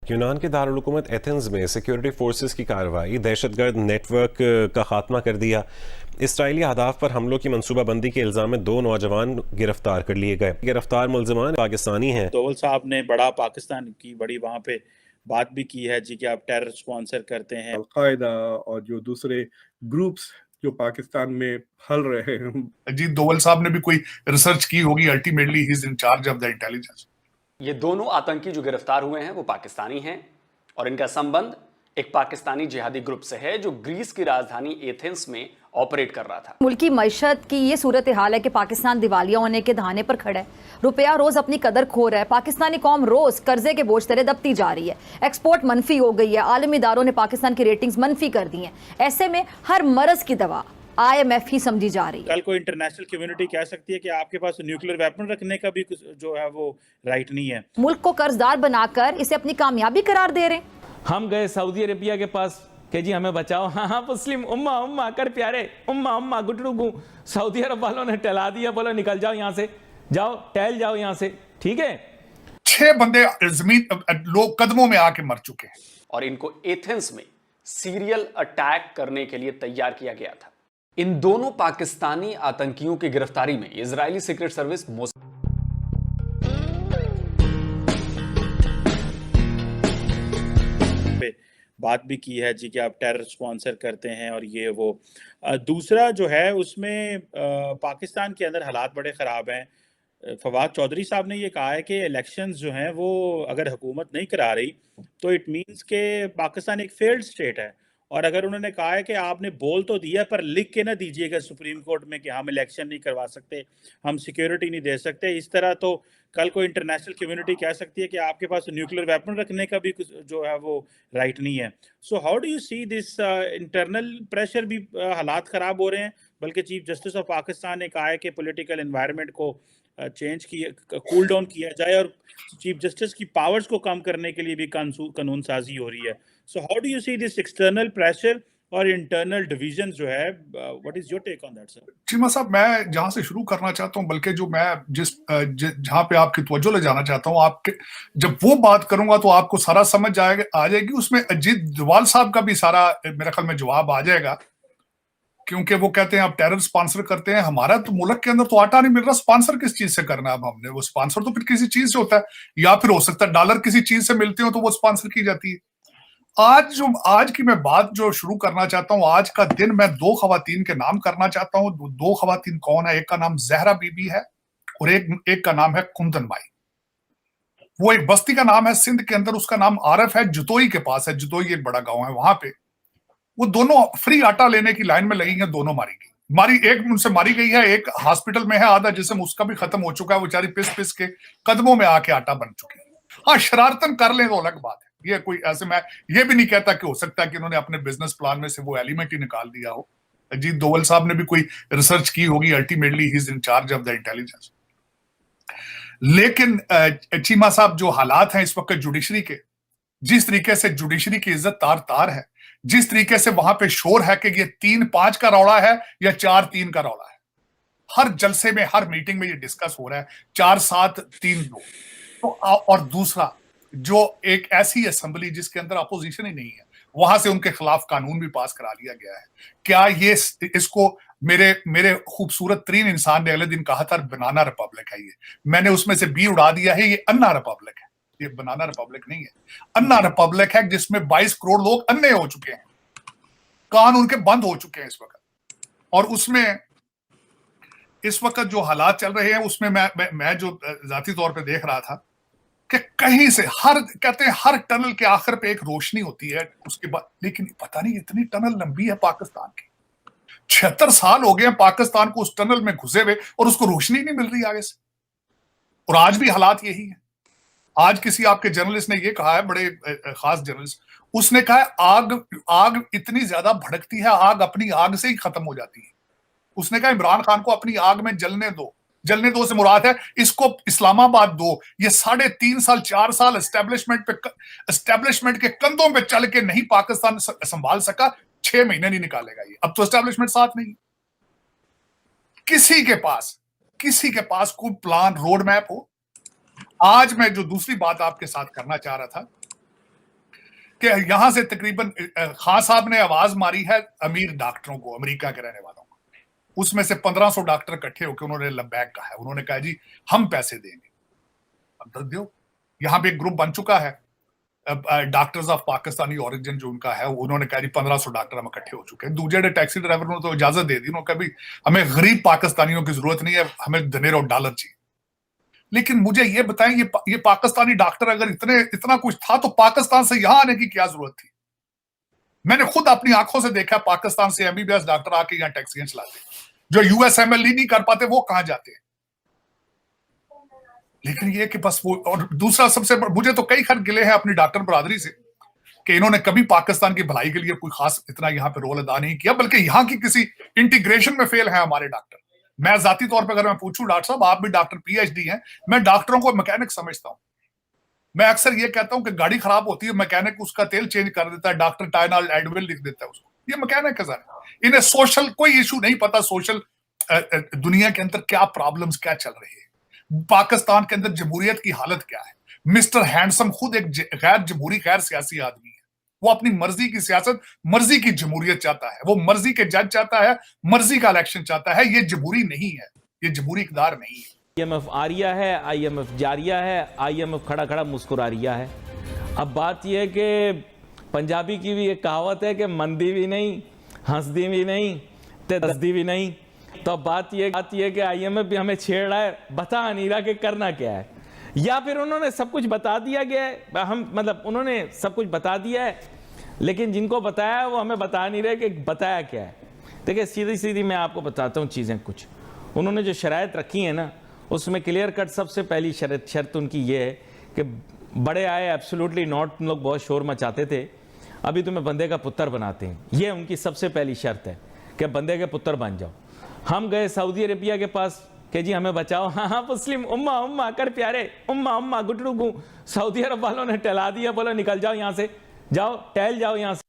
यूनान के दारुल-हुकूमत एथेंस में सिक्योरिटी फोर्सेस की कार्रवाई दहशतगर्द नेटवर्क का खात्मा कर दिया। इसराइली अहदाफ पर हमलों की मनसूबाबंदी के इल्जाम में 2 नौजवान गिरफ्तार कर लिए गए। गिरफ्तार मुलजमान पाकिस्तानी हैं। दोवल साहब ने बड़ा पाकिस्तान की बड़ी वहाँ पे बात भी की है जी कि आप टेरर स्पॉन्सर करते हैं। अल-कायदा और जो दूसरे ग्रुप्स जो पाकिस्तान में फैल रहे हैं। अजीत दोवल साहब ने भी कोई रिसर्च की होगी, ultimately he is in charge of the intelligence. ये दोनों आतंकी जो गिरफ्तार हुए हैं वो पाकिस्तानी हैं और इनका संबंध एक पाकिस्तानी जिहादी ग्रुप से है जो ग्रीस की राजधानी एथेंस में ऑपरेट कर रहा था। मुल्की मईशत की ये सूरत हाल है कि पाकिस्तान दिवालिया होने के दहाने पर खड़ा है। रुपया रोज अपनी कदर खो रहा है। पाकिस्तानी कौम रोज कर्जे के बोझ तले दबती जा रही है। एक्सपोर्ट मनफी हो गई है। आलमी इदारों ने पाकिस्तान की रेटिंग्स मनफी कर दी हैं। ऐसे में हर मरज की दवा IMF ही समझी जा रही है। कल को इंटरनेशनल कम्युनिटी कह सकती है कि आपके पास न्यूक्लियर वेपन रखने का भी जो है वो राइट नहीं है। मुल्क को कर्जदार बनाकर इसे अपनी कामयाबी करार दे रहे हैं। हम गए सऊदी अरेबिया के पास कि जी हमें बचाओ। हाँ मुस्लिम उम्मा उम्मा कर प्यारे उम्मा उम्मा गुटरू गु। सऊदी अरब वालों ने टहला दिया, बोलो निकल जाओ यहाँ से, जाओ टहल जाओ यहाँ से, ठीक है। 6 बंदे जमीन लोग कदमों में आके मर चुके हैं और इनको एथेंस में सीरियल अटैक करने के लिए तैयार किया गया था। इन दोनों पाकिस्तानी आतंकियों की गिरफ्तारी में इजरायली सीक्रेट सर्विस बात भी की है जी कि आप टेरर स्पॉन्सर करते हैं और ये वो। दूसरा जो है उसमें पाकिस्तान के अंदर हालात बड़े ख़राब हैं। फवाद चौधरी साहब ने ये कहा है कि इलेक्शंस जो हैं वो अगर हुकूमत नहीं करा रही तो इट मींस के पाकिस्तान एक फेल्ड स्टेट है। और अगर उन्होंने कहा है कि आपने बोल तो दिया पर लिख के ना दीजिएगा सुप्रीम कोर्ट में कि हम इलेक्शन नहीं करवा सकते, हम सिक्योरिटी नहीं दे सकते, इस तरह तो कल को इंटरनेशनल कम्युनिटी कह सकती है कि आपके पास न्यूक्लियर वेपन रखने का भी जो है वो राइट नहीं है। So how do you see this internal pressure भी हालात ख़राब हो रहे हैं, बल्कि चीफ जस्टिस ऑफ पाकिस्तान ने कहा है कि पॉलिटिकल एनवायरनमेंट को चेंज किया, कूल डाउन किया जाए और चीफ जस्टिस की पावर्स को कम करने के लिए भी कानून साजी हो रही है। So how do you see this external pressure और इंटरनल डिवीजन जो है, what is your take on that sir? Cheema sahab, मैं जहां से शुरू करना चाहता हूं, बल्कि जो मैं जहां पे आपकी तवज्जो ले जाना चाहता हूं, आपके जब वो बात करूंगा तो आपको सारा समझ आ जाएगी। उसमें अजीत डोवाल साहब का भी सारा मेरे ख्याल में जवाब आ जाएगा, क्योंकि वो कहते हैं आप टेरर स्पॉन्सर करते हैं। हमारा तो मुल्क के अंदर तो आटा नहीं मिल रहा, स्पॉन्सर किस चीज से करना है? अब हमने वो स्पॉन्सर तो फिर किसी चीज से होता है, या फिर हो सकता है डॉलर किसी चीज से मिलते हो तो वो स्पॉन्सर की जाती है। आज की मैं बात जो शुरू करना चाहता हूं, आज का दिन मैं 2 खवातीन के नाम करना चाहता हूं। 2 खवातीन कौन है? एक का नाम जहरा बीबी है और एक का नाम है कुंदन बाई। वो एक बस्ती का नाम है सिंध के अंदर, उसका नाम आरफ है, जुतोई के पास है। जुतोई एक बड़ा गांव है, वहां पे वो दोनों फ्री आटा लेने की लाइन में लगी हैं। दोनों एक उनसे मारी गई है, एक हॉस्पिटल में है, आधा जिस्म उसका भी खत्म हो चुका है। वो बेचारी पिस पिस के कदमों में आके आटा बन चुकी है। हाँ, शरारतन कर ले तो अलग बात है। ये कोई ऐसे, मैं ये भी नहीं कहता कि हो सकता है कि उन्होंने अपने बिजनेस प्लान में से वो एलिमेंट ही निकाल दिया हो। अजीत दोवल साहब ने भी कोई रिसर्च की होगी, ultimately he is in charge of the intelligence. लेकिन चीमा साहब, जो हालात हैं इस वक्त जुडिशरी के, जिस तरीके से जुडिशरी की इज्जत तार तार है, जिस तरीके से वहां पे शोर है कि ये 3-5 का रौला है या 4-3 का रौला है, हर जलसे में, हर मीटिंग में ये डिस्कस हो रहा है 4-7-3-2। तो और दूसरा, जो एक ऐसी असेंबली जिसके अंदर अपोजिशन ही नहीं है, वहां से उनके खिलाफ कानून भी पास करा लिया गया है। क्या ये इसको मेरे खूबसूरत तरीन इंसान ने अगले दिन कहा था बनाना रिपब्लिक है, ये मैंने उसमें से बी उड़ा दिया है। ये अन्ना रिपब्लिक है, ये बनाना रिपब्लिक नहीं है। अन्ना रिपब्लिक है जिसमें 22 करोड़ लोग अन्ने हो चुके हैं, कान उनके बंद हो चुके हैं इस वक्त। और उसमें इस वक्त जो हालात चल रहे हैं, उसमें मैं जो जाती तौर पे देख रहा था कि कहीं से कहते हैं हर टनल के आखिर पे एक रोशनी होती है उसके बाद, लेकिन पता नहीं इतनी टनल लंबी है पाकिस्तान की। 76 साल हो गए हैं पाकिस्तान को उस टनल में घुसे हुए और उसको रोशनी नहीं मिल रही आगे से। और आज भी हालात यही है। आज किसी आपके जर्नलिस्ट ने ये कहा है, बड़े खास जर्नलिस्ट, उसने कहा है आग इतनी ज्यादा भड़कती है, आग अपनी आग से ही खत्म हो जाती है। उसने कहा इमरान खान को अपनी आग में जलने दो। जलने दो से मुराद है इसको इस्लामाबाद दो। ये 3.5 साल 4 साल एस्टेब्लिशमेंट के कंधों पे चल के नहीं पाकिस्तान संभाल सका, 6 महीने नहीं निकालेगा ये। अब तो एस्टेब्लिशमेंट साथ नहीं, किसी के पास कोई प्लान, रोड मैप हो। आज मैं जो दूसरी बात आपके साथ करना चाह रहा था, कि यहां से तकरीबन खान साहब ने आवाज मारी है अमीर डॉक्टरों को, अमेरिका के रहने वालों को। उसमें से 1500 डॉक्टर इकट्ठे होकर उन्होंने लबैक कहा है, उन्होंने कहा जी हम पैसे देंगे। अब दो, यहां पे एक ग्रुप बन चुका है डॉक्टर्स ऑफ पाकिस्तानी ओरिजिन जो उनका है, उन्होंने कहा जी 1500 डॉक्टर हम इकट्ठे हो चुके हैं। दूसरे टैक्सी ड्राइवर ने तो इजाजत दे दी, उन्होंने कहा भी हमें गरीब पाकिस्तानियों की जरूरत नहीं है, हमें दिनेर और डॉलर चाहिए। लेकिन मुझे ये बताएं, ये पाकिस्तानी डॉक्टर अगर इतना कुछ था तो पाकिस्तान से यहां आने की क्या जरूरत थी? मैंने खुद अपनी आंखों से देखा पाकिस्तान से एमबीबीएस डॉक्टर आके यहाँ टैक्सियां चलाते, जो यूएसएमएलई नहीं कर पाते वो कहां जाते हैं। लेकिन ये कि बस वो, और दूसरा सबसे मुझे तो कई खैर गिले हैं अपनी डॉक्टर बरादरी से कि इन्होंने कभी पाकिस्तान की भलाई के लिए कोई खास इतना यहाँ पे रोल अदा नहीं किया, बल्कि यहाँ की किसी इंटीग्रेशन में फेल है हमारे डॉक्टर। मैं जाती तौर पर अगर मैं पूछूं, डॉक्टर साहब आप भी डॉक्टर पीएचडी हैं, मैं डॉक्टरों को मैकेनिक समझता हूं। मैं अक्सर ये कहता हूं कि गाड़ी खराब होती है, मैकेनिक उसका तेल चेंज कर देता है, डॉक्टर टाइनॉल एडविल लिख देता है उसको, ये मैकेनिक है सर। इन्हें सोशल कोई इशू नहीं पता, सोशल दुनिया के अंदर क्या प्रॉब्लम्स क्या चल रही है, पाकिस्तान के अंदर जमहूरियत की हालत क्या है। मिस्टर हैंडसम खुद एक गैर जमहूरी गैर सियासी आदमी है, वो अपनी मर्जी की सियासत, मर्जी की जमहूरियत चाहता है, वो मर्जी के जज चाहता है, मर्जी का इलेक्शन चाहता है। ये जमहूरी नहीं है, ये जमहूरी इक़्तिदार नहीं है। आईएमएफ आ रिया है, आईएमएफ जा रिया है, आईएमएफ खड़ा खड़ा मुस्कुरा रिया है। अब बात यह है कि पंजाबी की भी एक कहावत है कि मंदी भी नहीं, हंसदी भी नहीं, ते दसदी भी नहीं। तो अब बात यह है कि आईएमएफ भी हमें छेड़ रहा है, बता नहीं रहा कि करना क्या है, या फिर उन्होंने सब कुछ बता दिया गया है, हम मतलब उन्होंने सब कुछ बता दिया है, लेकिन जिनको बताया वो हमें बता नहीं रहे कि बताया क्या है। देखिए सीधी सीधी मैं आपको बताता हूँ चीज़ें कुछ। उन्होंने जो शराइत रखी है ना, उसमें क्लियर कट सबसे पहली शर्त उनकी ये है कि बड़े आए एब्सोल्युटली नॉट, तुम लोग बहुत शोर मचाते थे, अभी तुम्हें बंदे का पुत्र बनाते हैं। ये उनकी सबसे पहली शर्त है कि बंदे के पुत्र बन जाओ। हम गए सऊदी अरेबिया के पास कि जी हमें बचाओ, हाँ हाँ मुस्लिम उम्मा उम्मा कर प्यारे, उम्मा उम्मा गुटरू गू। सऊदी अरब वालों ने टहला दिया, बोला निकल जाओ यहाँ से, जाओ टहल जाओ यहाँ से।